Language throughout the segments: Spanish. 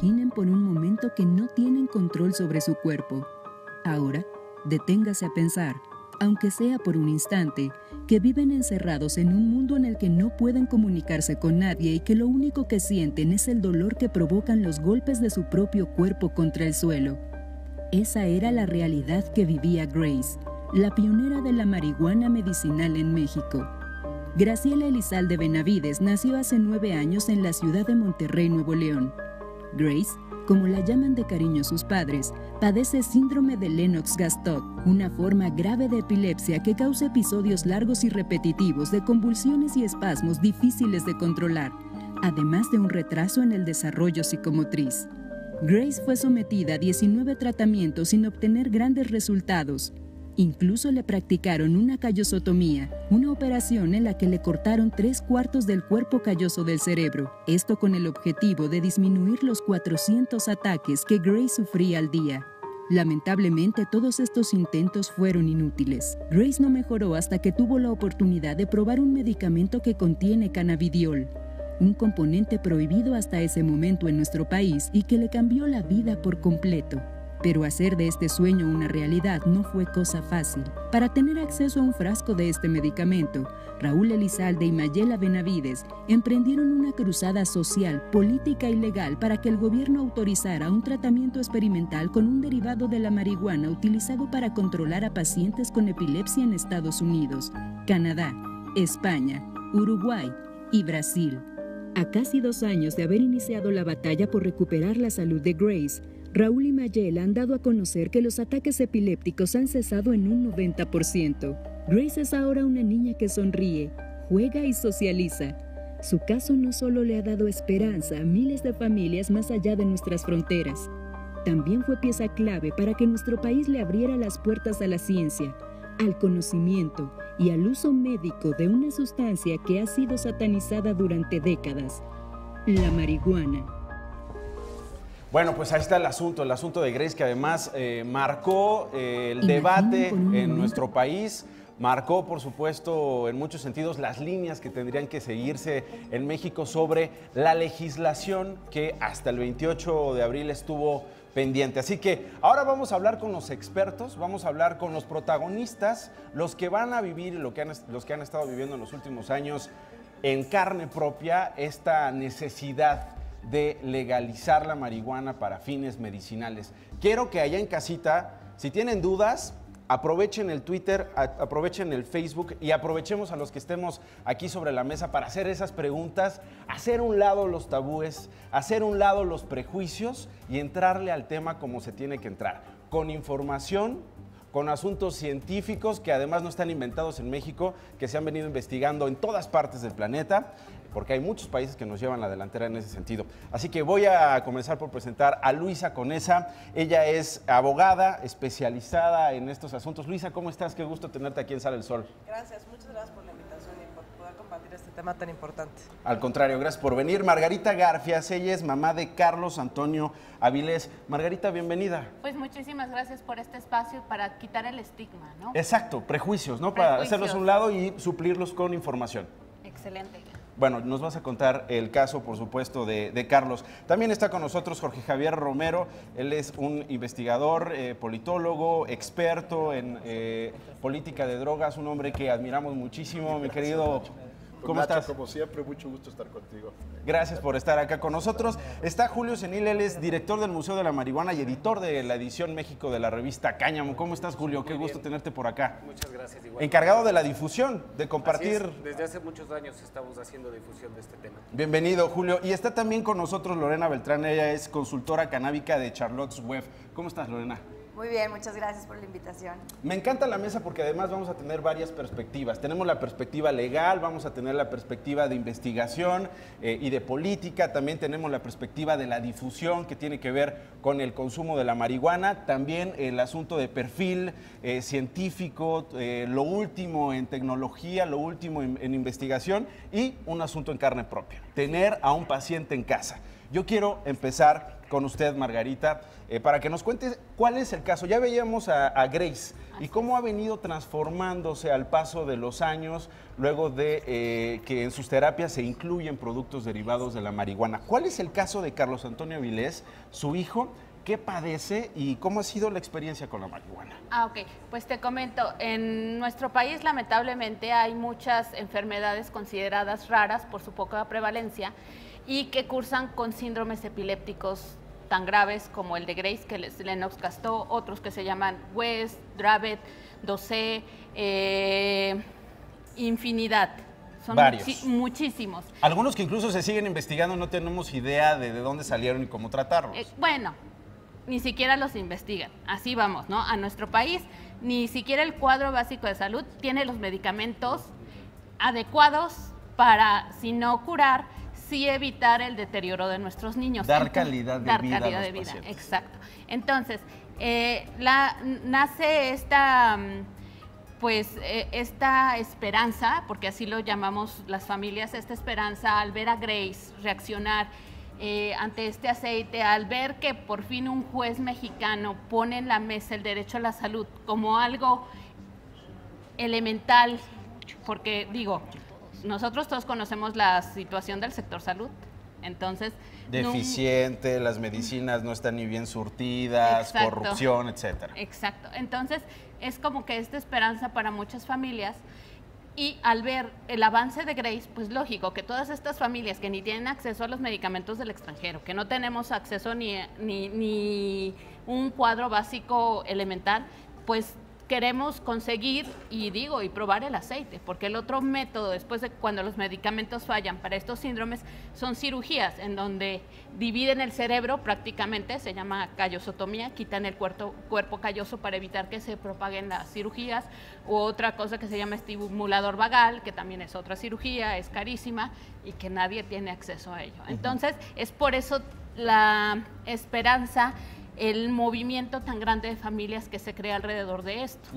Imaginen por un momento que no tienen control sobre su cuerpo. Ahora, deténgase a pensar, aunque sea por un instante, que viven encerrados en un mundo en el que no pueden comunicarse con nadie y que lo único que sienten es el dolor que provocan los golpes de su propio cuerpo contra el suelo. Esa era la realidad que vivía Grace, la pionera de la marihuana medicinal en México. Graciela Elizalde Benavides nació hace 9 años en la ciudad de Monterrey, Nuevo León. Grace, como la llaman de cariño sus padres, padece síndrome de Lennox-Gastaut, una forma grave de epilepsia que causa episodios largos y repetitivos de convulsiones y espasmos difíciles de controlar, además de un retraso en el desarrollo psicomotriz. Grace fue sometida a 19 tratamientos sin obtener grandes resultados. Incluso le practicaron una callosotomía, una operación en la que le cortaron 3/4 del cuerpo calloso del cerebro, esto con el objetivo de disminuir los 400 ataques que Grace sufría al día. Lamentablemente, todos estos intentos fueron inútiles. Grace no mejoró hasta que tuvo la oportunidad de probar un medicamento que contiene cannabidiol, un componente prohibido hasta ese momento en nuestro país y que le cambió la vida por completo. Pero hacer de este sueño una realidad no fue cosa fácil. Para tener acceso a un frasco de este medicamento, Raúl Elizalde y Mayela Benavides emprendieron una cruzada social, política y legal para que el gobierno autorizara un tratamiento experimental con un derivado de la marihuana utilizado para controlar a pacientes con epilepsia en Estados Unidos, Canadá, España, Uruguay y Brasil. A casi 2 años de haber iniciado la batalla por recuperar la salud de Grace, Raúl y Mayela han dado a conocer que los ataques epilépticos han cesado en un 90%. Grace es ahora una niña que sonríe, juega y socializa. Su caso no solo le ha dado esperanza a miles de familias más allá de nuestras fronteras, también fue pieza clave para que nuestro país le abriera las puertas a la ciencia, al conocimiento y al uso médico de una sustancia que ha sido satanizada durante décadas, la marihuana. Bueno, pues ahí está el asunto de Grace, que además marcó el debate en nuestro país, marcó, por supuesto, en muchos sentidos las líneas que tendrían que seguirse en México sobre la legislación que hasta el 28 de abril estuvo pendiente. Así que ahora vamos a hablar con los expertos, vamos a hablar con los protagonistas, los que van a vivir y los que han estado viviendo en los últimos años en carne propia esta necesidad de legalizar la marihuana para fines medicinales. Quiero que allá en casita, si tienen dudas, aprovechen el Twitter, aprovechen el Facebook y aprovechemos a los que estemos aquí sobre la mesa para hacer esas preguntas, hacer a un lado los tabúes, hacer a un lado los prejuicios y entrarle al tema como se tiene que entrar, con información, con asuntos científicos que además no están inventados en México, que se han venido investigando en todas partes del planeta, porque hay muchos países que nos llevan la delantera en ese sentido. Así que voy a comenzar por presentar a Luisa Conesa. Ella es abogada especializada en estos asuntos. Luisa, ¿cómo estás? Qué gusto tenerte aquí en Sale el Sol. Gracias, muchas gracias por la invitación y por poder compartir este tema tan importante. Al contrario, gracias por venir. Margarita Garfias, ella es mamá de Carlos Antonio Avilés. Margarita, bienvenida. Pues muchísimas gracias por este espacio para quitar el estigma, ¿no? Exacto, prejuicios, ¿no? Para hacerlos a un lado y suplirlos con información. Excelente. Bueno, nos vas a contar el caso, por supuesto, de Carlos. También está con nosotros Jorge Javier Romero. Él es un investigador, politólogo, experto en política de drogas, un hombre que admiramos muchísimo. Mi querido, ¿cómo estás? Como siempre, mucho gusto estar contigo. Gracias por estar acá con nosotros. Está Julio Senil, él es director del Museo de la Marihuana y editor de la edición México de la revista Cáñamo. ¿Cómo estás, Julio? Qué gusto tenerte por acá. Muchas gracias. Igual. Encargado de la difusión, de compartir. Desde hace muchos años estamos haciendo difusión de este tema. Bienvenido, Julio. Y está también con nosotros Lorena Beltrán, ella es consultora canábica de Charlotte's Web. ¿Cómo estás, Lorena? Muy bien, muchas gracias por la invitación. Me encanta la mesa porque además vamos a tener varias perspectivas. Tenemos la perspectiva legal, vamos a tener la perspectiva de investigación y de política. También tenemos la perspectiva de la difusión que tiene que ver con el consumo de la marihuana. También el asunto de perfil científico, lo último en tecnología, lo último en investigación y un asunto en carne propia. Tener a un paciente en casa. Yo quiero empezar con usted, Margarita, para que nos cuente cuál es el caso. Ya veíamos a Grace y cómo ha venido transformándose al paso de los años, luego de que en sus terapias se incluyen productos derivados de la marihuana. ¿Cuál es el caso de Carlos Antonio Avilés, su hijo? ¿Qué padece y cómo ha sido la experiencia con la marihuana? Ok, pues te comento, en nuestro país lamentablemente hay muchas enfermedades consideradas raras por su poca prevalencia y que cursan con síndromes epilépticos tan graves como el de Grace, que Lennox-Gastaut, otros que se llaman West, Dravet, Dosé, infinidad. Son varios. Muchísimos. Algunos que incluso se siguen investigando, no tenemos idea de dónde salieron y cómo tratarlos. Bueno, ni siquiera los investigan. Así vamos, ¿no? A nuestro país, ni siquiera el cuadro básico de salud tiene los medicamentos adecuados para, si no curar, sí evitar el deterioro de nuestros niños. Dar calidad de vida a los pacientes. Exacto. Entonces, nace esta, esta esperanza, porque así lo llamamos las familias, esta esperanza al ver a Grace reaccionar ante este aceite, al ver que por fin un juez mexicano pone en la mesa el derecho a la salud como algo elemental, porque digo, nosotros todos conocemos la situación del sector salud, entonces... Deficiente, las medicinas no están ni bien surtidas, exacto, corrupción, etcétera. Exacto, entonces es como que esta esperanza para muchas familias. Y al ver el avance de Grace, pues lógico que todas estas familias que ni tienen acceso a los medicamentos del extranjero, que no tenemos acceso ni un cuadro básico elemental, pues queremos conseguir y probar el aceite, porque el otro método después de cuando los medicamentos fallan para estos síndromes son cirugías en donde dividen el cerebro prácticamente, se llama callosotomía, quitan el cuerpo calloso para evitar que se propaguen las cirugías, u otra cosa que se llama estimulador vagal, que también es otra cirugía, es carísima y que nadie tiene acceso a ello. Entonces es por eso la esperanza, el movimiento tan grande de familias que se crea alrededor de esto.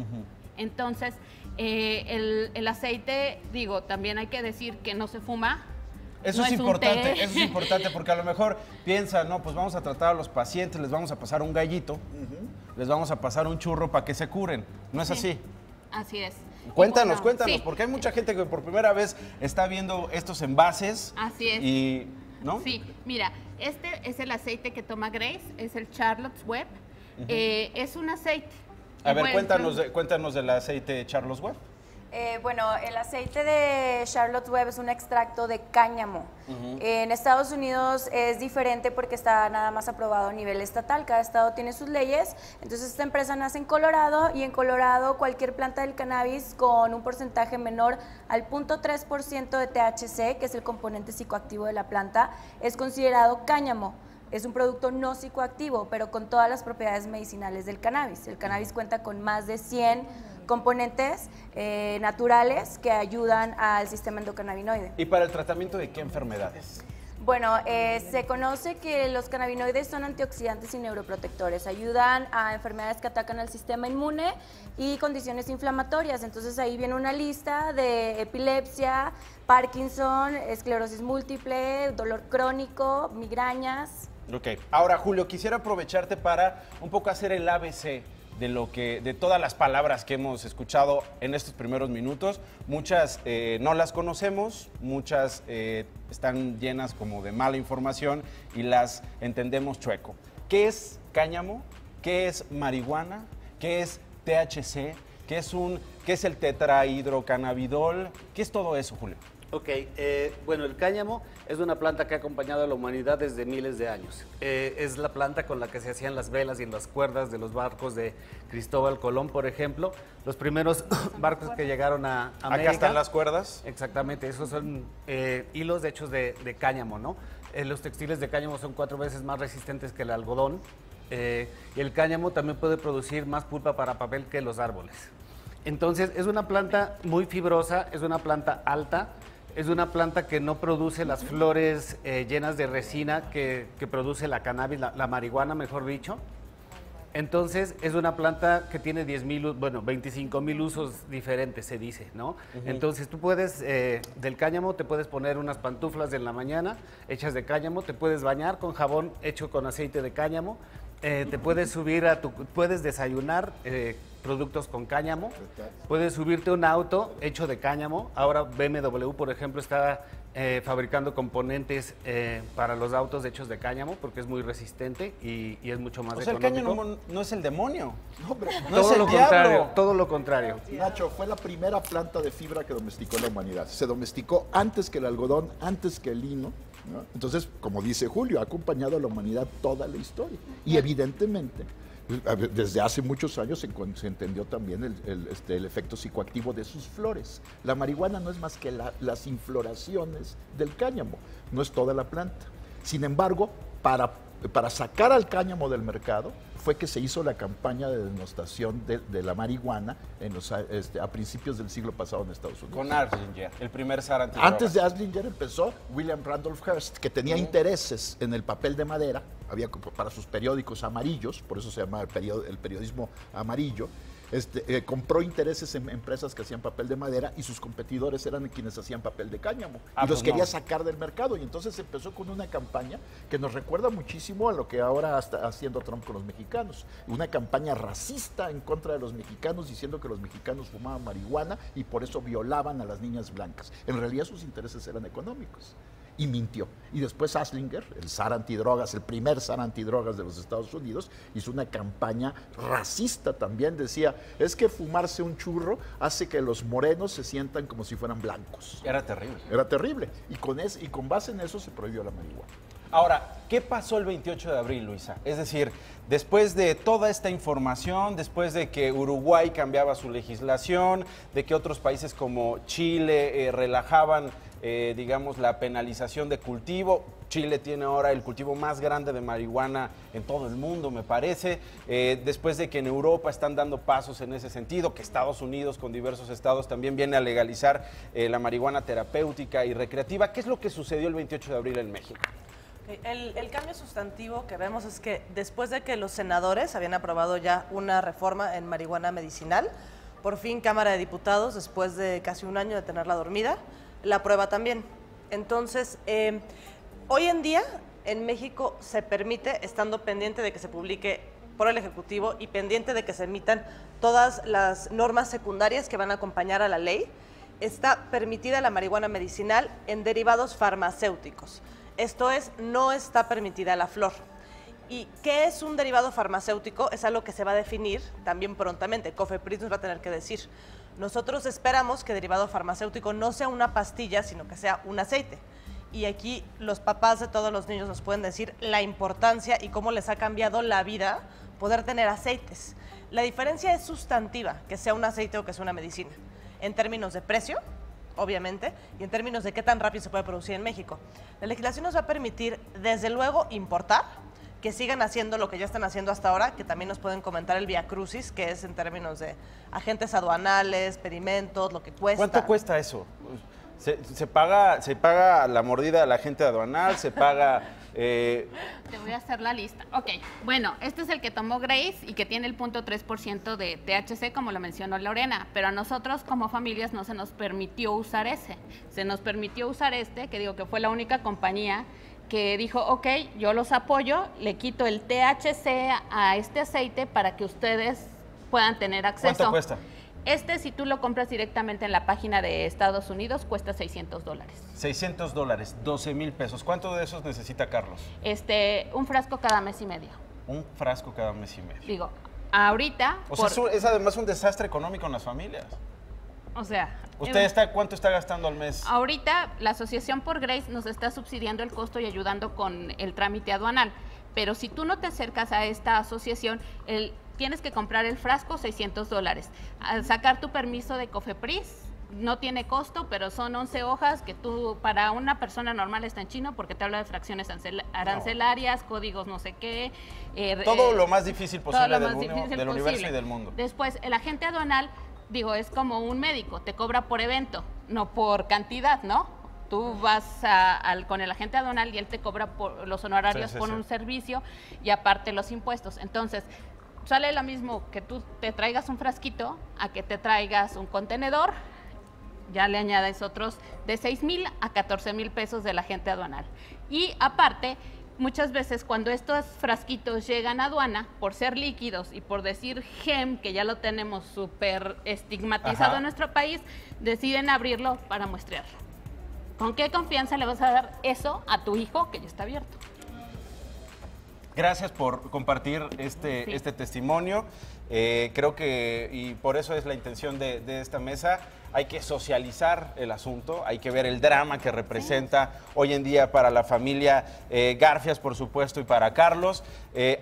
Entonces, el aceite, también hay que decir que no se fuma. Eso es importante porque a lo mejor piensan, no, pues vamos a tratar a los pacientes, les vamos a pasar un gallito, les vamos a pasar un churro para que se curen. ¿No es así? Así es. Cuéntanos, sí, porque hay mucha gente que por primera vez está viendo estos envases. Así es. Y, ¿no? Sí, mira, este es el aceite que toma Grace, es el Charlotte's Web. Es un aceite. A ver, cuéntanos del aceite Charlotte's Web. Bueno, el aceite de Charlotte's Web es un extracto de cáñamo. En Estados Unidos es diferente porque está nada más aprobado a nivel estatal. Cada estado tiene sus leyes. Entonces esta empresa nace en Colorado y en Colorado cualquier planta del cannabis con un porcentaje menor al 0.3% de THC, que es el componente psicoactivo de la planta, es considerado cáñamo. Es un producto no psicoactivo, pero con todas las propiedades medicinales del cannabis. El cannabis cuenta con más de 100 componentes naturales que ayudan al sistema endocannabinoide. ¿Y para el tratamiento de qué enfermedades? Bueno, se conoce que los cannabinoides son antioxidantes y neuroprotectores, ayudan a enfermedades que atacan al sistema inmune y condiciones inflamatorias. Entonces ahí viene una lista de epilepsia, Parkinson, esclerosis múltiple, dolor crónico, migrañas. Ok, ahora Julio, quisiera aprovecharte para un poco hacer el ABC de todas las palabras que hemos escuchado en estos primeros minutos. Muchas no las conocemos, muchas están llenas como de mala información y las entendemos chueco. ¿Qué es cáñamo? ¿Qué es marihuana? ¿Qué es THC? ¿Qué es el tetrahidrocannabidol? ¿Qué es todo eso, Julio? Ok, bueno, el cáñamo es una planta que ha acompañado a la humanidad desde miles de años. Es la planta con la que se hacían las velas y las cuerdas de los barcos de Cristóbal Colón, por ejemplo. Los primeros barcos que llegaron a América. Acá están las cuerdas. Exactamente, esos son hilos hechos de cáñamo, ¿no? Los textiles de cáñamo son 4 veces más resistentes que el algodón. Y el cáñamo también puede producir más pulpa para papel que los árboles. Entonces, es una planta muy fibrosa, es una planta alta. Es una planta que no produce las flores llenas de resina que produce la cannabis, la marihuana, mejor dicho. Entonces, es una planta que tiene 25,000 usos diferentes, se dice, ¿no? Entonces, tú puedes, del cáñamo, te puedes poner unas pantuflas en la mañana hechas de cáñamo, te puedes bañar con jabón hecho con aceite de cáñamo, te puedes subir puedes desayunar productos con cáñamo, puedes subirte a un auto hecho de cáñamo. Ahora BMW, por ejemplo, está fabricando componentes para los autos hechos de cáñamo porque es muy resistente y es mucho más económico. El cáñamo no es el demonio. No, hombre, No es el diablo. Todo lo contrario. Nacho, fue la primera planta de fibra que domesticó la humanidad. Se domesticó antes que el algodón, antes que el lino, ¿no? Entonces, como dice Julio, ha acompañado a la humanidad toda la historia. Y evidentemente, desde hace muchos años se entendió también el efecto psicoactivo de sus flores. La marihuana no es más que las infloraciones del cáñamo, no es toda la planta. Sin embargo, para sacar al cáñamo del mercado, fue que se hizo la campaña de denostación de la marihuana a principios del siglo pasado en Estados Unidos. Con Anslinger, el primer zar antidrogas. Antes de Anslinger empezó William Randolph Hearst, que tenía intereses en el papel de madera, había para sus periódicos amarillos, por eso se llama el periodismo amarillo. Compró intereses en empresas que hacían papel de madera y sus competidores eran quienes hacían papel de cáñamo y los quería sacar del mercado, y entonces empezó con una campaña que nos recuerda muchísimo a lo que ahora está haciendo Trump con los mexicanos, una campaña racista en contra de los mexicanos, diciendo que los mexicanos fumaban marihuana y por eso violaban a las niñas blancas. En realidad sus intereses eran económicos. Y mintió. Y después Anslinger, el zar antidrogas, el primer zar antidrogas de los Estados Unidos, hizo una campaña racista también. Decía, es que fumarse un churro hace que los morenos se sientan como si fueran blancos. Era terrible. Era terrible. Y con base en eso se prohibió la marihuana. Ahora, ¿qué pasó el 28 de abril, Luisa? Es decir, después de toda esta información, después de que Uruguay cambiaba su legislación, de que otros países como Chile relajaban, digamos, la penalización de cultivo. Chile tiene ahora el cultivo más grande de marihuana en todo el mundo, me parece. Después de que en Europa están dando pasos en ese sentido, que Estados Unidos con diversos estados también viene a legalizar la marihuana terapéutica y recreativa. ¿Qué es lo que sucedió el 28 de abril en México? El cambio sustantivo que vemos es que después de que los senadores habían aprobado ya una reforma en marihuana medicinal, por fin Cámara de Diputados, después de casi un año de tenerla dormida, la aprueba también. Entonces, hoy en día en México se permite, estando pendiente de que se publique por el Ejecutivo y pendiente de que se emitan todas las normas secundarias que van a acompañar a la ley, está permitida la marihuana medicinal en derivados farmacéuticos. Esto es, no está permitida la flor. ¿Y qué es un derivado farmacéutico? Es algo que se va a definir también prontamente. COFEPRIS nos va a tener que decir. Nosotros esperamos que derivado farmacéutico no sea una pastilla, sino que sea un aceite. Y aquí los papás de todos los niños nos pueden decir la importancia y cómo les ha cambiado la vida poder tener aceites. La diferencia es sustantiva, que sea un aceite o que sea una medicina. En términos de precio, obviamente, y en términos de qué tan rápido se puede producir en México. La legislación nos va a permitir, desde luego, importar, que sigan haciendo lo que ya están haciendo hasta ahora, que también nos pueden comentar el viacrucis, que es en términos de agentes aduanales, pedimentos, lo que cuesta. ¿Cuánto cuesta eso? ¿Se paga la mordida al agente aduanal? ¿Se paga...? Te voy a hacer la lista. Ok, bueno, este es el que tomó Grace y que tiene el 0.3% de THC, como lo mencionó Lorena, pero a nosotros como familias no se nos permitió usar ese. Se nos permitió usar este, que digo que fue la única compañía que dijo, ok, yo los apoyo, le quito el THC a este aceite para que ustedes puedan tener acceso. ¿Cuánto cuesta? Este, si tú lo compras directamente en la página de Estados Unidos, cuesta $600. $600, 12,000 pesos. ¿Cuánto de esos necesita Carlos? Un frasco cada mes y medio. Un frasco cada mes y medio. Digo, ahorita... O sea, es además un desastre económico en las familias. O sea... ¿Cuánto está gastando al mes? Ahorita la Asociación por Grace nos está subsidiando el costo y ayudando con el trámite aduanal. Pero si tú no te acercas a esta asociación, tienes que comprar el frasco, $600. Al sacar tu permiso de COFEPRIS, no tiene costo, pero son 11 hojas que tú, para una persona normal está en chino porque te habla de fracciones arancelarias, códigos no sé qué. Todo lo más difícil posible del posible. universo y del mundo. Después, el agente aduanal, es como un médico, te cobra por evento, no por cantidad, ¿no? Tú vas con el agente aduanal y él te cobra por los honorarios por un servicio y aparte los impuestos. Entonces, sale lo mismo que tú te traigas un frasquito a que te traigas un contenedor. Ya le añades otros de 6,000 a 14,000 pesos del agente aduanal. Y aparte, muchas veces cuando estos frasquitos llegan a aduana, por ser líquidos y por decir GEM, que ya lo tenemos súper estigmatizado en nuestro país, deciden abrirlo para muestrearlo. ¿Con qué confianza le vas a dar eso a tu hijo que ya está abierto? Gracias por compartir este testimonio. Creo que, y por eso es la intención de esta mesa, hay que socializar el asunto, hay que ver el drama que representa hoy en día para la familia Garfias, por supuesto, y para Carlos.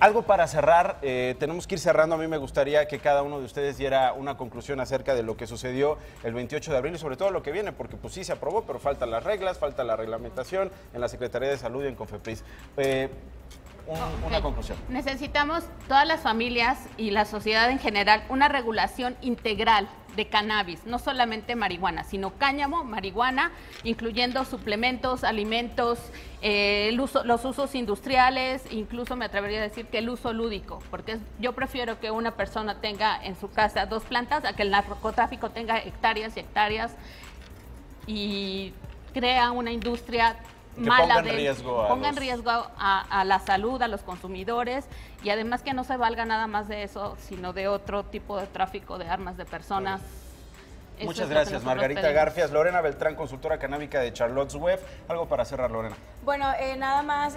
Algo para cerrar, tenemos que ir cerrando. A mí me gustaría que cada uno de ustedes diera una conclusión acerca de lo que sucedió el 28 de abril y sobre todo lo que viene, porque pues sí se aprobó, pero faltan las reglas, falta la reglamentación en la Secretaría de Salud y en Cofepris. Una conclusión. Necesitamos todas las familias y la sociedad en general una regulación integral de cannabis, no solamente marihuana, sino cáñamo, marihuana, incluyendo suplementos, alimentos, los usos industriales, incluso me atrevería a decir que el uso lúdico, porque yo prefiero que una persona tenga en su casa 2 plantas a que el narcotráfico tenga hectáreas y hectáreas y crea una industria mala, ponga en riesgo a la salud, a los consumidores, y además que no se valga nada más de eso, sino de otro tipo de tráfico de armas de personas. Muchas gracias, Margarita Garfias. Lorena Beltrán, consultora canábica de Charlotte's Web. Algo para cerrar, Lorena. Bueno, nada más,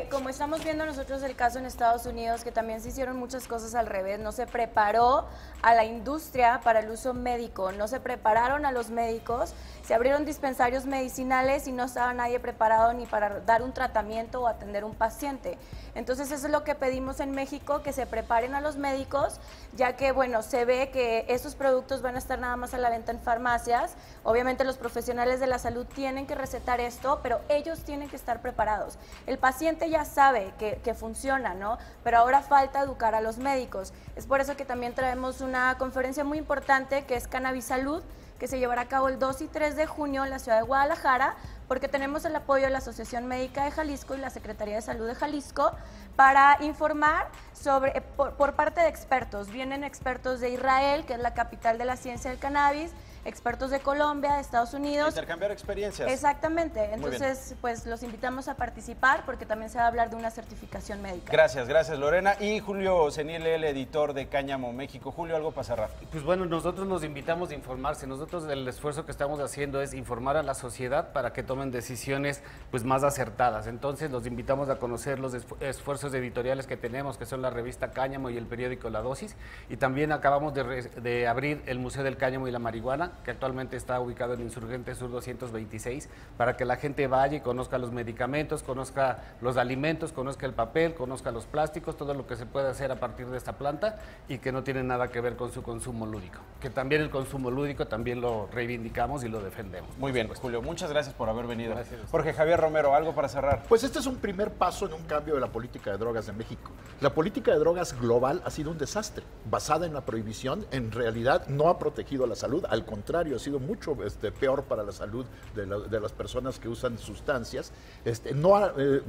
como estamos viendo nosotros el caso en Estados Unidos, que también se hicieron muchas cosas al revés, no se preparó a la industria para el uso médico, no se prepararon a los médicos, se abrieron dispensarios medicinales y no estaba nadie preparado ni para dar un tratamiento o atender un paciente. Entonces eso es lo que pedimos en México, que se preparen a los médicos, ya que bueno, se ve que estos productos van a estar nada más a la venta en farmacias. Obviamente los profesionales de la salud tienen que recetar esto, pero ellos tienen que estar preparados. El paciente ya sabe que funciona, ¿no? Pero ahora falta educar a los médicos. Es por eso que también traemos una conferencia muy importante que es Cannabis Salud, que se llevará a cabo el 2 y 3 de junio en la ciudad de Guadalajara, porque tenemos el apoyo de la Asociación Médica de Jalisco y la Secretaría de Salud de Jalisco para informar sobre, por parte de expertos. Vienen expertos de Israel, que es la capital de la ciencia del cannabis, expertos de Colombia, de Estados Unidos. Intercambiar experiencias. Exactamente. Entonces, pues los invitamos a participar porque también se va a hablar de una certificación médica. Gracias, gracias, Lorena. Y Julio Seniel, el editor de Cáñamo México. Julio, algo para cerrar. Pues bueno, nosotros nos invitamos a informarse. Nosotros el esfuerzo que estamos haciendo es informar a la sociedad para que tomen decisiones pues más acertadas. Entonces los invitamos a conocer los esfuerzos editoriales que tenemos, que son la revista Cáñamo y el periódico La Dosis. Y también acabamos de abrir el Museo del Cáñamo y la Marihuana, que actualmente está ubicado en Insurgente Sur 226, para que la gente vaya y conozca los medicamentos, conozca los alimentos, conozca el papel, conozca los plásticos, todo lo que se puede hacer a partir de esta planta y que no tiene nada que ver con su consumo lúdico. Que también el consumo lúdico también lo reivindicamos y lo defendemos. Muy bien, Julio, muchas gracias por haber venido. Gracias. Jorge Javier Romero, algo para cerrar. Pues este es un primer paso en un cambio de la política de drogas de México. La política de drogas global ha sido un desastre, basada en la prohibición, en realidad no ha protegido la salud, al contrario, ha sido mucho peor para la salud de las personas que usan sustancias.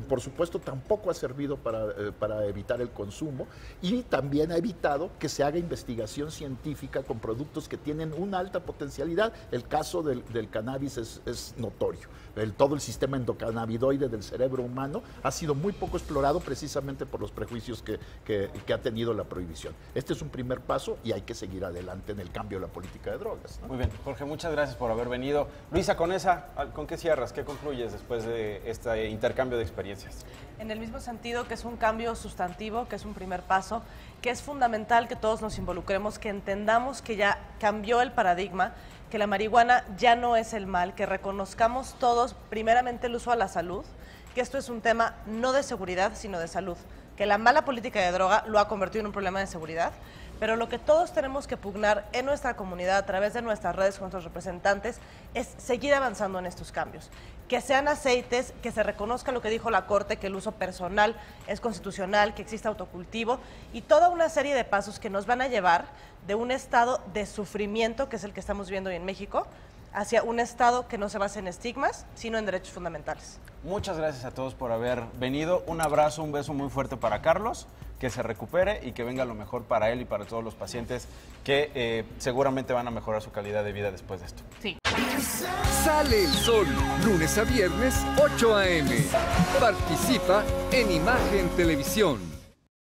Por supuesto, tampoco ha servido para evitar el consumo y también ha evitado que se haga investigación científica con productos que tienen una alta potencialidad. El caso del cannabis es notorio. Todo el sistema endocannabinoide del cerebro humano ha sido muy poco explorado precisamente por los prejuicios que ha tenido la prohibición. Este es un primer paso y hay que seguir adelante en el cambio de la política de drogas, ¿no? Muy bien, Jorge, muchas gracias por haber venido. Luisa, ¿con qué cierras? ¿Qué concluyes después de este intercambio de experiencias? En el mismo sentido que es un cambio sustantivo, que es un primer paso, que es fundamental que todos nos involucremos, que entendamos que ya cambió el paradigma, que la marihuana ya no es el mal, que reconozcamos todos primeramente el uso a la salud, que esto es un tema no de seguridad, sino de salud, que la mala política de droga lo ha convertido en un problema de seguridad, pero lo que todos tenemos que pugnar en nuestra comunidad a través de nuestras redes con nuestros representantes es seguir avanzando en estos cambios. Que sean aceites, que se reconozca lo que dijo la Corte, que el uso personal es constitucional, que exista autocultivo y toda una serie de pasos que nos van a llevar de un estado de sufrimiento, que es el que estamos viendo hoy en México, hacia un estado que no se base en estigmas, sino en derechos fundamentales. Muchas gracias a todos por haber venido. Un abrazo, un beso muy fuerte para Carlos, que se recupere y que venga lo mejor para él y para todos los pacientes que seguramente van a mejorar su calidad de vida después de esto. Sí. Sale el sol, lunes a viernes, 8 a.m. Participa en Imagen Televisión.